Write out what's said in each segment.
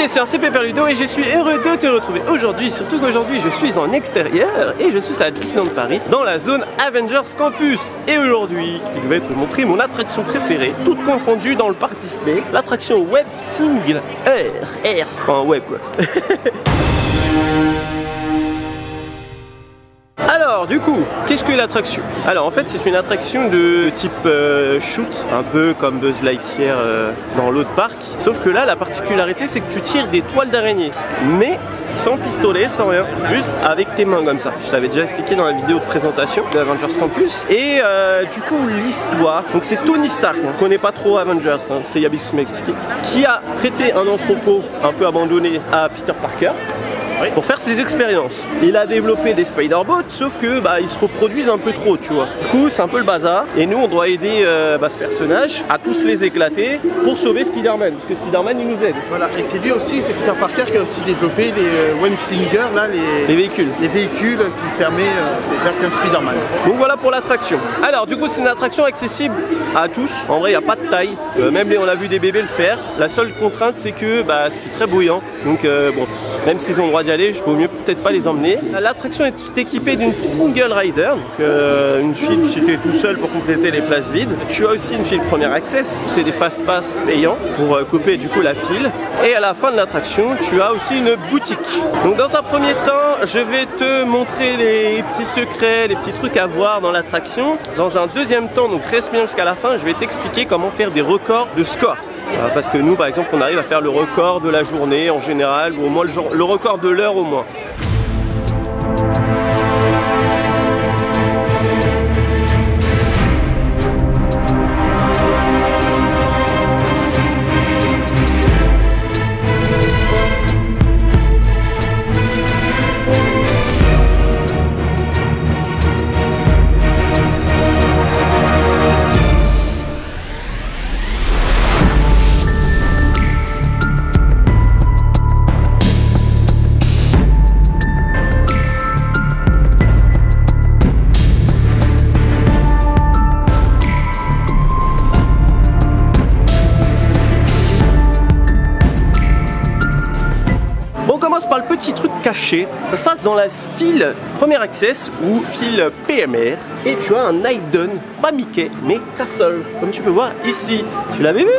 c'est un CP Ludo et je suis heureux de te retrouver aujourd'hui, surtout qu'aujourd'hui je suis en extérieur et je suis à Disneyland Paris dans la zone Avengers Campus. Et aujourd'hui, je vais te montrer mon attraction préférée, toute confondue dans le parc Disney, l'attraction Web Single Air, enfin web quoi. Alors du coup, qu'est-ce que l'attraction? Alors en fait c'est une attraction de type shoot, un peu comme Buzz Lightyear dans l'autre parc. Sauf que là la particularité c'est que tu tires des toiles d'araignée, mais sans pistolet, sans rien, juste avec tes mains comme ça. Je t'avais déjà expliqué dans la vidéo de présentation de Avengers Campus. Et du coup l'histoire, donc c'est Tony Stark, on connaît pas trop Avengers, hein, c'est Yabix qui m'a expliqué, qui a prêté un entrepôt un peu abandonné à Peter Parker pour faire ses expériences. Il a développé des Spider-Bots, sauf que ils se reproduisent un peu trop, tu vois. Du coup, c'est un peu le bazar. Et nous, on doit aider ce personnage à tous les éclater pour sauver Spider-Man, parce que Spider-Man, il nous aide. Voilà, et c'est lui aussi, c'est Peter Parker qui a aussi développé les One-Singer, là, les véhicules. Les véhicules qui permettent de faire comme Spider-Man. Donc voilà pour l'attraction. Alors, du coup, c'est une attraction accessible à tous. En vrai, il n'y a pas de taille. Même on a vu des bébés le faire. La seule contrainte, c'est que c'est très bruyant. Donc, bon, même s'ils ont le droit d'y aller, je peux mieux peut-être pas les emmener. L'attraction est équipée d'une single rider, donc une file si tu es tout seul pour compléter les places vides. Tu as aussi une file première access, c'est des fast pass payants pour couper du coup la file. Et à la fin de l'attraction, tu as aussi une boutique. Donc dans un premier temps, je vais te montrer les petits secrets, les petits trucs à voir dans l'attraction. Dans un deuxième temps, donc reste bien jusqu'à la fin, je vais t'expliquer comment faire des records de score. Parce que nous par exemple on arrive à faire le record de la journée en général, ou au moins le record de l'heure au moins. Par le petit truc caché, ça se passe dans la file Premier Access ou file PMR et tu as un Aiden, pas Mickey mais Castle, comme tu peux voir ici. Tu l'avais vu?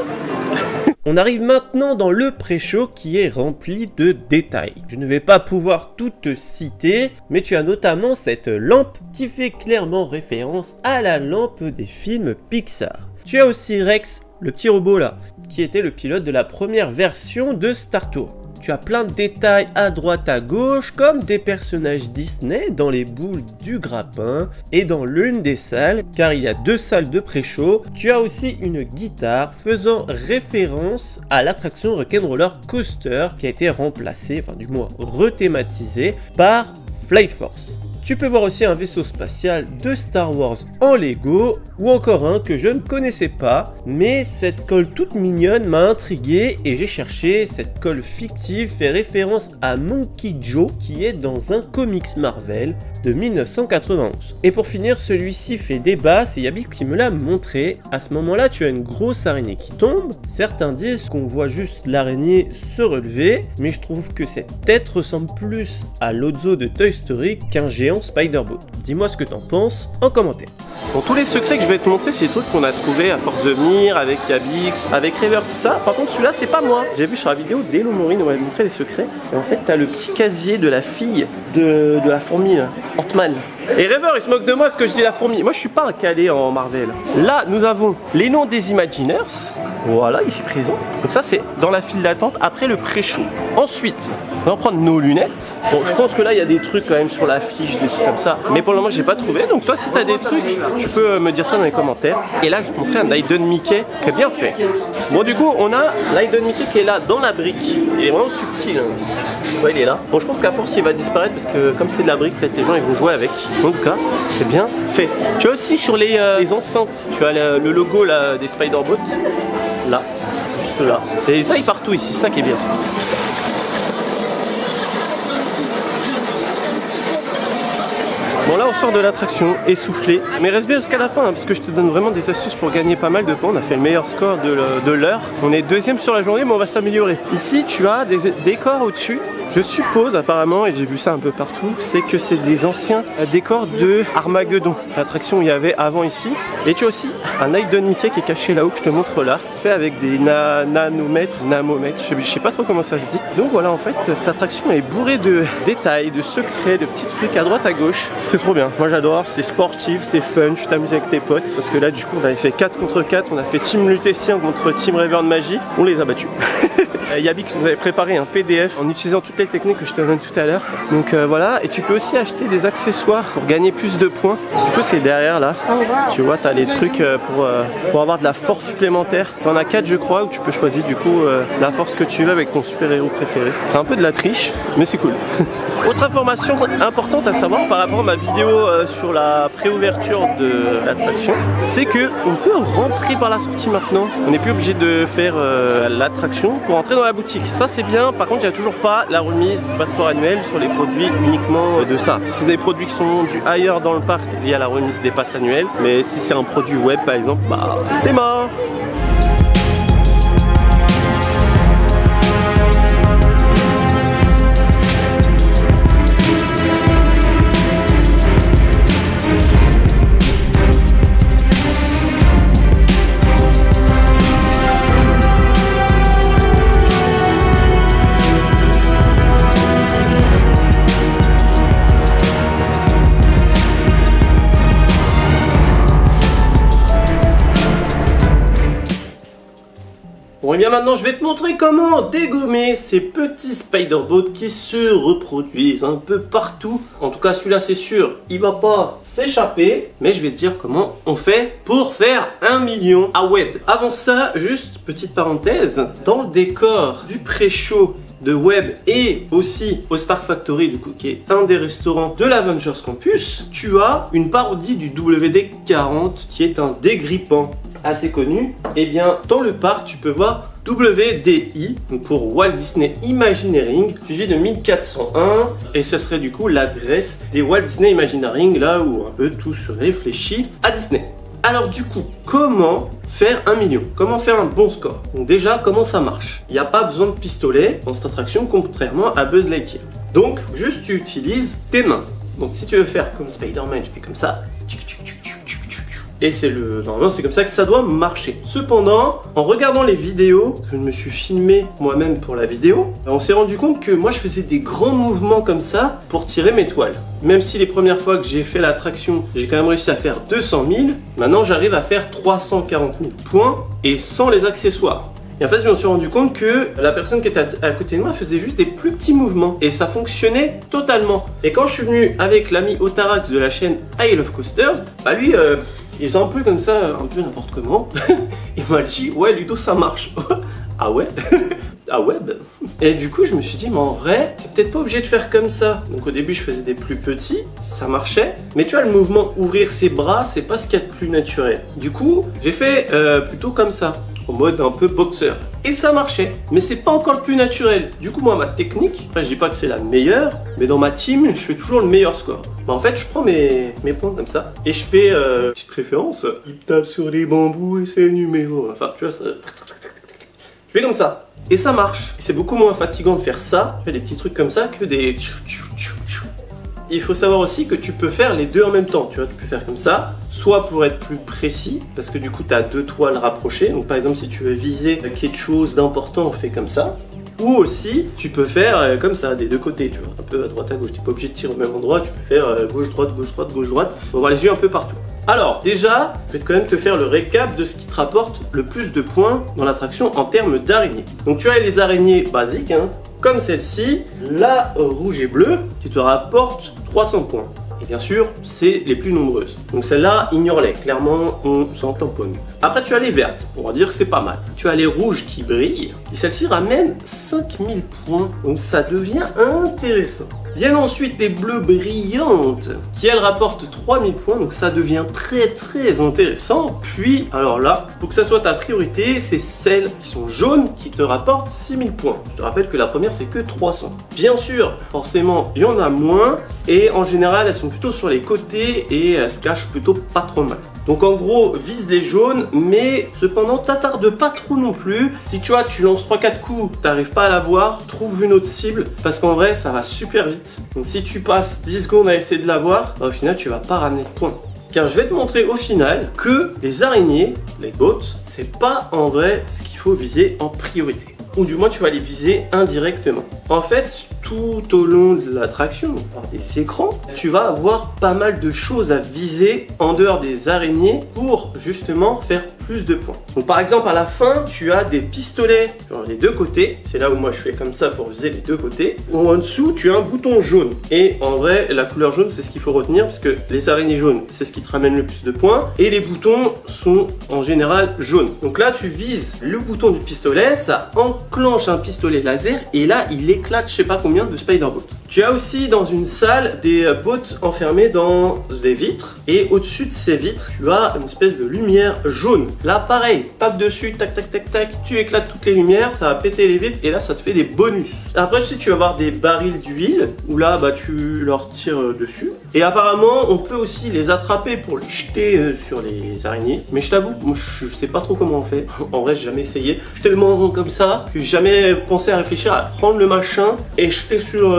On arrive maintenant dans le pré-show qui est rempli de détails. Je ne vais pas pouvoir tout te citer, mais tu as notamment cette lampe qui fait clairement référence à la lampe des films Pixar. Tu as aussi Rex, le petit robot là, qui était le pilote de la première version de Star Tours. Tu as plein de détails à droite à gauche, comme des personnages Disney dans les boules du grappin et dans l'une des salles, car il y a deux salles de pré-show. Tu as aussi une guitare faisant référence à l'attraction Rock'n'Roller Coaster qui a été remplacée, enfin du moins rethématisée par Flight Force. Tu peux voir aussi un vaisseau spatial de Star Wars en Lego ou encore un que je ne connaissais pas, mais cette colle toute mignonne m'a intrigué et j'ai cherché. Cette colle fictive fait référence à Monkey Joe qui est dans un comics Marvel de 1991. Et pour finir, celui-ci fait débat, c'est Yabix qui me l'a montré. À ce moment-là, tu as une grosse araignée qui tombe. Certains disent qu'on voit juste l'araignée se relever, mais je trouve que cette tête ressemble plus à l'Ozo de Toy Story qu'un géant Spider-Bot. Dis-moi ce que t'en penses en commentaire. Bon, tous les secrets que je vais te montrer, c'est des trucs qu'on a trouvé à force de venir avec Yabix, avec River, tout ça. Par contre, celui-là, c'est pas moi. J'ai vu sur la vidéo d'Hello Maureen, on va montrer les secrets. Et en fait, t'as le petit casier de la fille de la fourmi, Ant-Man. Et River, il se moque de moi parce que je dis la fourmi. Moi, je suis pas un calé en Marvel. Là, nous avons les noms des Imagineers. Voilà, ici présent. Donc ça, c'est dans la file d'attente après le pré-show. Ensuite, on va prendre nos lunettes. Bon, je pense que là, il y a des trucs quand même sur l'affiche, des trucs comme ça. Mais pour le moment, j'ai pas trouvé. Donc toi, si tu as des trucs, tu peux me dire ça dans les commentaires. Et là, je vais te montrer un Aiden Mickey qui est bien fait. Bon, du coup, on a l'Aiden Mickey qui est là dans la brique. Il est vraiment subtil. Ouais, il est là. Bon, je pense qu'à force, il va disparaître parce que comme c'est de la brique, peut-être les gens ils vont jouer avec. En tout cas, c'est bien fait. Tu as aussi sur les enceintes, tu as le logo là, des Spider-Bots. Là, juste là. Il y a des détails partout ici, c'est ça qui est bien. Bon là on sort de l'attraction, essoufflé. Mais reste bien jusqu'à la fin hein, parce que je te donne vraiment des astuces pour gagner pas mal de points. On a fait le meilleur score de l'heure. On est deuxième sur la journée mais on va s'améliorer. Ici tu as des décors au-dessus. Je suppose apparemment, et j'ai vu ça un peu partout, c'est que c'est des anciens décors de Armageddon, l'attraction où il y avait avant ici. Et tu as aussi un Aiden Mickey qui est caché là-haut que je te montre là, fait avec des nanomètres, je sais pas trop comment ça se dit. Donc voilà, en fait cette attraction est bourrée de détails, de secrets, de petits trucs à droite à gauche. C'est trop bien, moi j'adore, c'est sportif, c'est fun, tu t'amuses avec tes potes. Parce que là du coup on avait fait 4 contre 4, on a fait Team Lutétien contre Team Rêveur de Magie, on les a battus. Yabix nous avait préparé un PDF en utilisant toutes les techniques que je te donne tout à l'heure. Donc voilà, et tu peux aussi acheter des accessoires pour gagner plus de points. Du coup c'est derrière là, tu vois, tu as les trucs pour avoir de la force supplémentaire. Tu en as 4 je crois, où tu peux choisir du coup la force que tu veux avec ton super héros préféré. C'est un peu de la triche, mais c'est cool. Autre information importante à savoir par rapport à ma vidéo sur la préouverture de l'attraction, c'est que on peut rentrer par la sortie maintenant. On n'est plus obligé de faire l'attraction pour entrer dans la boutique. Ça c'est bien, par contre il n'y a toujours pas la remise du passeport annuel sur les produits uniquement de ça. Si vous avez des produits qui sont vendus ailleurs dans le parc, il y a la remise des passes annuelles, mais si c'est un produit web par exemple, bah c'est mort. Bon et bien maintenant je vais te montrer comment dégommer ces petits spider-boats qui se reproduisent un peu partout. En tout cas celui-là c'est sûr, il va pas s'échapper. Mais je vais te dire comment on fait pour faire 1 million à web. Avant ça, juste petite parenthèse, dans le décor du pré-show de web et aussi au Star Factory du coup qui est un des restaurants de l'Avengers Campus, tu as une parodie du WD-40 qui est un dégrippant assez connu. Et bien dans le parc tu peux voir WDI pour Walt Disney Imagineering suivi de 1401 et ce serait du coup l'adresse des Walt Disney Imagineering, là où un peu tout se réfléchit à Disney. Alors du coup, comment faire 1 million? Comment faire un bon score? Donc déjà, comment ça marche? Il n'y a pas besoin de pistolet dans cette attraction, contrairement à Buzz Lightyear. Donc, juste tu utilises tes mains. Donc si tu veux faire comme Spider-Man, tu fais comme ça. Et c'est normalement c'est comme ça que ça doit marcher. Cependant, en regardant les vidéos, je me suis filmé moi-même pour la vidéo, on s'est rendu compte que moi je faisais des grands mouvements comme ça pour tirer mes toiles. Même si les premières fois que j'ai fait l'attraction, j'ai quand même réussi à faire 200 000, maintenant j'arrive à faire 340 000 points et sans les accessoires. Et en fait, je me suis rendu compte que la personne qui était à côté de moi faisait juste des plus petits mouvements. Et ça fonctionnait totalement. Et quand je suis venu avec l'ami Otarax de la chaîne I Love Coasters, bah lui, il faisait un peu comme ça, un peu n'importe comment. Il m'a dit, ouais Ludo, ça marche. Ah ouais? Ah ouais? Et du coup, je me suis dit, mais en vrai, t'es peut-être pas obligé de faire comme ça. Donc au début, je faisais des plus petits, ça marchait. Mais tu vois, le mouvement ouvrir ses bras, c'est pas ce qu'il y a de plus naturel. Du coup, j'ai fait plutôt comme ça, en mode un peu boxeur. Et ça marchait, mais c'est pas encore le plus naturel. Du coup, moi, ma technique, après je dis pas que c'est la meilleure, mais dans ma team, je fais toujours le meilleur score. Mais en fait, je prends mes points comme ça, et je fais petite référence. Il tape sur les bambous et c'est le numéro. Enfin, tu vois, ça... Je fais comme ça. Et ça marche. C'est beaucoup moins fatigant de faire ça, faire des petits trucs comme ça, que des... Il faut savoir aussi que tu peux faire les deux en même temps. Tu vois, tu peux faire comme ça, soit pour être plus précis, parce que du coup, tu as 2 toiles rapprochées. Donc par exemple, si tu veux viser quelque chose d'important, on fait comme ça. Ou aussi, tu peux faire comme ça, des deux côtés, tu vois, un peu à droite à gauche. Tu n'es pas obligé de tirer au même endroit, tu peux faire gauche-droite, gauche-droite, gauche-droite. On va voir les yeux un peu partout. Alors, déjà, je vais quand même te faire le récap de ce qui te rapporte le plus de points dans l'attraction en termes d'araignées. Donc tu as les araignées basiques, hein, comme celle-ci, la rouge et bleue, qui te rapporte 300 points. Et bien sûr, c'est les plus nombreuses. Donc celle-là, ignore-les. Clairement, on s'en tamponne. Après, tu as les vertes. On va dire que c'est pas mal. Tu as les rouges qui brillent. Et celle-ci ramène 5000 points. Donc ça devient intéressant. Viennent ensuite des bleues brillantes qui elles rapportent 3000 points, donc ça devient très intéressant. Puis, alors là, pour que ça soit ta priorité, c'est celles qui sont jaunes qui te rapportent 6000 points. Je te rappelle que la première c'est que 300. Bien sûr, forcément, il y en a moins et en général elles sont plutôt sur les côtés et elles se cachent plutôt pas trop mal. Donc en gros, vise les jaunes, mais cependant t'attarde pas trop non plus. Si tu vois, tu lances 3-4 coups, t'arrives pas à l'avoir, trouve une autre cible, parce qu'en vrai ça va super vite. Donc si tu passes 10 secondes à essayer de l'avoir, bah, au final tu vas pas ramener de points. Car je vais te montrer au final que les araignées, les bots, c'est pas en vrai ce qu'il faut viser en priorité. Ou du moins tu vas les viser indirectement. En fait, tout au long de l'attraction, par des écrans, tu vas avoir pas mal de choses à viser en dehors des araignées pour justement faire plus de points. Donc par exemple à la fin, tu as des pistolets sur les deux côtés. C'est là où moi je fais comme ça pour viser les deux côtés. Ou en dessous, tu as un bouton jaune. Et en vrai, la couleur jaune, c'est ce qu'il faut retenir parce que les araignées jaunes, c'est ce qui te ramène le plus de points. Et les boutons sont en général jaunes. Donc là, tu vises le bouton du pistolet, ça enclenche un pistolet laser et là, il éclate je sais pas combien de Spider-Bots. Tu as aussi dans une salle des bots enfermés dans des vitres et au-dessus de ces vitres, tu as une espèce de lumière jaune. Là, pareil, tape dessus, tac, tac, tac, tac, tu éclates toutes les lumières, ça va péter les vitres et là, ça te fait des bonus. Après, tu sais, tu vas avoir des barils d'huile où là, bah, tu leur tires dessus. Et apparemment, on peut aussi les attraper pour les jeter sur les araignées. Mais je t'avoue, moi, je sais pas trop comment on fait. En vrai, j'ai jamais essayé. Je suis tellement comme ça que j'ai jamais pensé à réfléchir à prendre le machin et jeter sur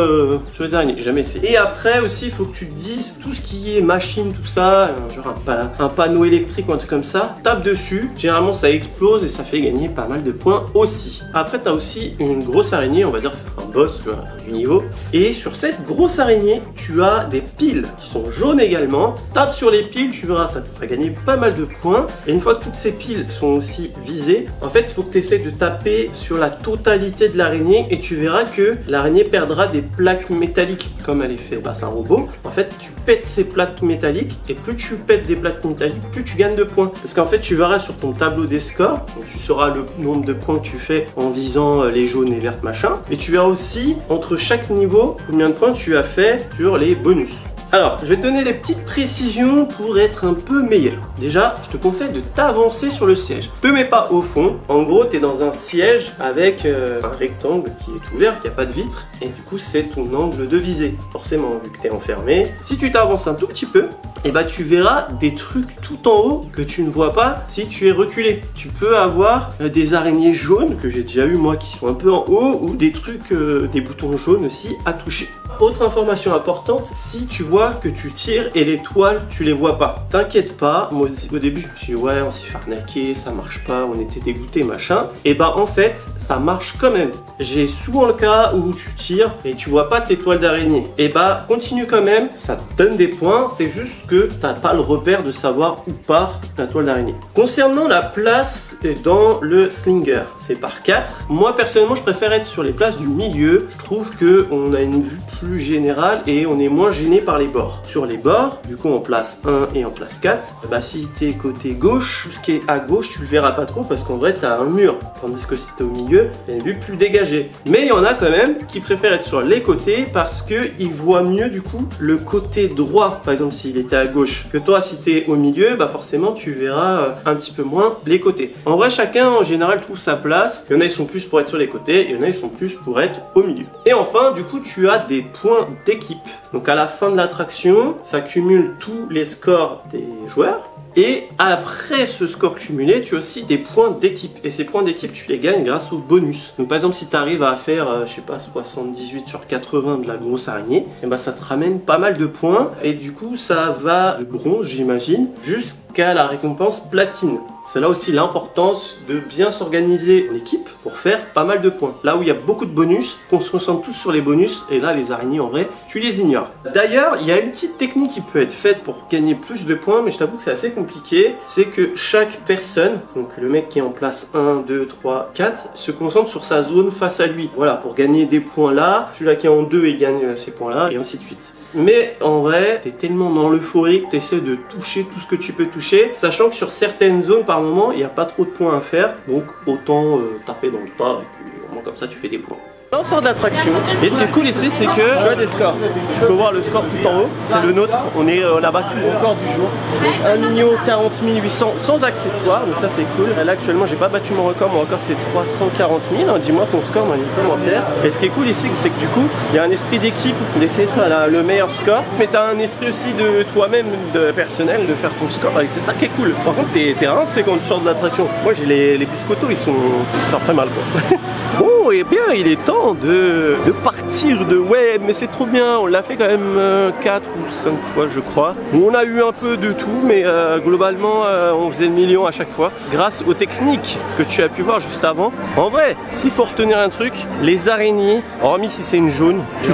les araignées. J'ai jamais essayé. Et après aussi, il faut que tu te dises tout ce qui est machine, tout ça, genre un panneau électrique ou un truc comme ça, tape dessus. Généralement, ça explose et ça fait gagner pas mal de points aussi. Après, tu as aussi une grosse araignée, on va dire que c'est un boss du niveau. Et sur cette grosse araignée, tu as des piles qui sont jaunes également. Tape sur les piles, tu verras, ça te fera gagner pas mal de points. Et une fois que toutes ces piles sont aussi visées, en fait, il faut que tu essaies de taper sur la totalité de l'araignée et tu verras que l'araignée perdra des plaques métalliques. Comme elle est faite, bah, c'est un robot. En fait, tu pètes ces plaques métalliques et plus tu pètes des plaques métalliques, plus tu gagnes de points. Parce qu'en fait, tu verras sur ton tableau des scores, donc tu sauras le nombre de points que tu fais en visant les jaunes et vertes machin. Et tu verras aussi entre chaque niveau combien de points tu as fait sur les bonus. Alors, je vais te donner des petites précisions pour être un peu meilleur. Déjà, je te conseille de t'avancer sur le siège. Te mets pas au fond. En gros, tu es dans un siège avec un rectangle qui est ouvert, qui n'a pas de vitre. Et du coup, c'est ton angle de visée. Forcément, vu que tu es enfermé. Si tu t'avances un tout petit peu, et bah, tu verras des trucs tout en haut que tu ne vois pas si tu es reculé. Tu peux avoir des araignées jaunes, que j'ai déjà eu moi, qui sont un peu en haut, ou des trucs, des boutons jaunes aussi à toucher. Autre information importante, si tu vois que tu tires et les toiles, tu les vois pas. T'inquiète pas, moi au début je me suis dit ouais, on s'est fait arnaquer, ça marche pas, on était dégoûtés machin. Et bah en fait, ça marche quand même. J'ai souvent le cas où tu tires et tu vois pas tes toiles d'araignée. Et bah continue quand même, ça te donne des points, c'est juste que t'as pas le repère de savoir où part ta toile d'araignée. Concernant la place dans le slinger, c'est par 4. Moi personnellement, je préfère être sur les places du milieu. Je trouve que on a une vue plus générale et on est moins gêné par les bords. Sur les bords, du coup en place 1 et en place 4, bah si t'es côté gauche, tout ce qui est à gauche, tu le verras pas trop parce qu'en vrai t'as un mur. Tandis que si t'es au milieu, t'as une vue plus dégagée. Mais il y en a quand même qui préfèrent être sur les côtés parce qu'ils voient mieux du coup le côté droit. Par exemple s'il était à gauche que toi, si t'es au milieu, bah forcément tu verras un petit peu moins les côtés. En vrai, chacun en général trouve sa place. Il y en a ils sont plus pour être sur les côtés, il y en a ils sont plus pour être au milieu. Et enfin, du coup, tu as des points d'équipe. Donc à la fin de l'attraction, ça cumule tous les scores des joueurs. Et après ce score cumulé, tu as aussi des points d'équipe. Et ces points d'équipe, tu les gagnes grâce au bonus. Donc par exemple, si tu arrives à faire, je sais pas, 78 sur 80 de la grosse araignée, et ben ça te ramène pas mal de points. Et du coup, ça va de bronze, j'imagine, jusqu'à la récompense platine. C'est là aussi l'importance de bien s'organiser en équipe pour faire pas mal de points. Là où il y a beaucoup de bonus, on se concentre tous sur les bonus et là les araignées en vrai, tu les ignores. D'ailleurs, il y a une petite technique qui peut être faite pour gagner plus de points, mais je t'avoue que c'est assez compliqué. C'est que chaque personne, donc le mec qui est en place 1, 2, 3, 4, se concentre sur sa zone face à lui. Voilà, pour gagner des points là, celui-là qui est en 2 il gagne ces points là et ainsi de suite. Mais en vrai, t'es tellement dans l'euphorie que t'essaies de toucher tout ce que tu peux toucher, sachant que sur certaines zones par moment, il n'y a pas trop de points à faire, donc autant taper dans le tas et puis vraiment comme ça tu fais des points. Là on sort de l'attraction et ce qui est cool ici c'est que tu as des scores. Tu peux voir le score tout en haut, c'est le nôtre, on a battu le record du jour. Donc 1 40 800 sans accessoires, donc ça c'est cool. Là actuellement j'ai pas battu mon record c'est 340 000. Dis-moi ton score dans les commentaires. Et ce qui est cool ici c'est que du coup il y a un esprit d'équipe d'essayer de faire le meilleur score, mais tu as un esprit aussi de toi-même, de personnel, de faire ton score et c'est ça qui est cool. Par contre t'es rincé quand tu sors de l'attraction. Moi j'ai les biscottos ils sortent très mal quoi. Bon et bien il est temps de partir de web, mais c'est trop bien, on l'a fait quand même 4 ou 5 fois je crois. On a eu un peu de tout, mais globalement on faisait le million à chaque fois grâce aux techniques que tu as pu voir juste avant. En vrai, s'il faut retenir un truc, les araignées, hormis si c'est une jaune, tu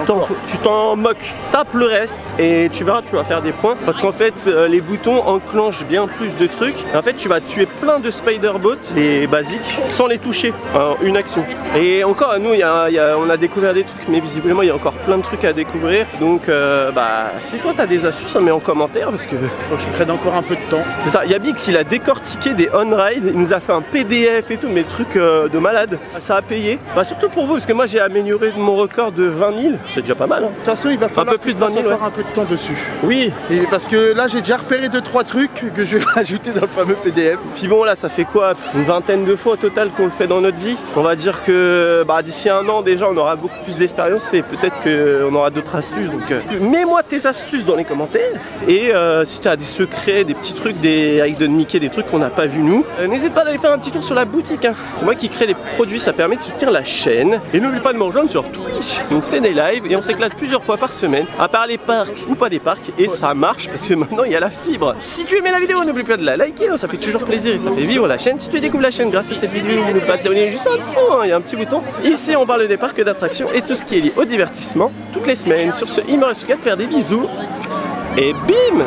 t'en moques, tape le reste et tu verras, tu vas faire des points parce qu'en fait les boutons enclenchent bien plus de trucs. En fait tu vas tuer plein de spider-bots, les basiques, sans les toucher en une action. Et encore nous on a découvert des trucs, mais visiblement il y a encore plein de trucs à découvrir. Donc si toi t'as des astuces, mets en commentaire parce que faut que je prenne encore un peu de temps. C'est ça, Yabix il a décortiqué des on-ride, il nous a fait un PDF et tout, mais trucs de malade. Ça a payé, surtout pour vous parce que moi j'ai amélioré mon record de 20 000, c'est déjà pas mal. Hein. De toute façon il va falloir un peu plus de 20 000, encore un peu de temps dessus. Oui. Et parce que là j'ai déjà repéré 2-3 trucs que je vais rajouter dans le fameux PDF. Puis bon là ça fait quoi, une vingtaine de fois au total qu'on le fait dans notre vie. On va dire que d'ici un an déjà on aura beaucoup plus d'expérience et peut-être qu'on aura d'autres astuces. Donc mets-moi tes astuces dans les commentaires. Et si tu as des secrets, des petits trucs, des Hayden Mickey, des trucs qu'on n'a pas vu nous, n'hésite pas à aller faire un petit tour sur la boutique. Hein. C'est moi qui crée les produits, ça permet de soutenir la chaîne. Et n'oublie pas de me rejoindre sur Twitch. Donc c'est des lives et on s'éclate plusieurs fois par semaine, à part les parcs ou pas des parcs. Et ça marche parce que maintenant il y a la fibre. Si tu aimais la vidéo, n'oublie pas de la liker, hein, ça fait toujours plaisir et ça fait vivre la chaîne. Si tu découvres la chaîne grâce à cette vidéo, n'oublie pas de t'abonner juste en dessous, hein, il y a un petit bouton. Ici on parle des parcs d'attractions et tout ce qui est lié au divertissement toutes les semaines. Sur ce, il me reste qu'à te faire des bisous et bim!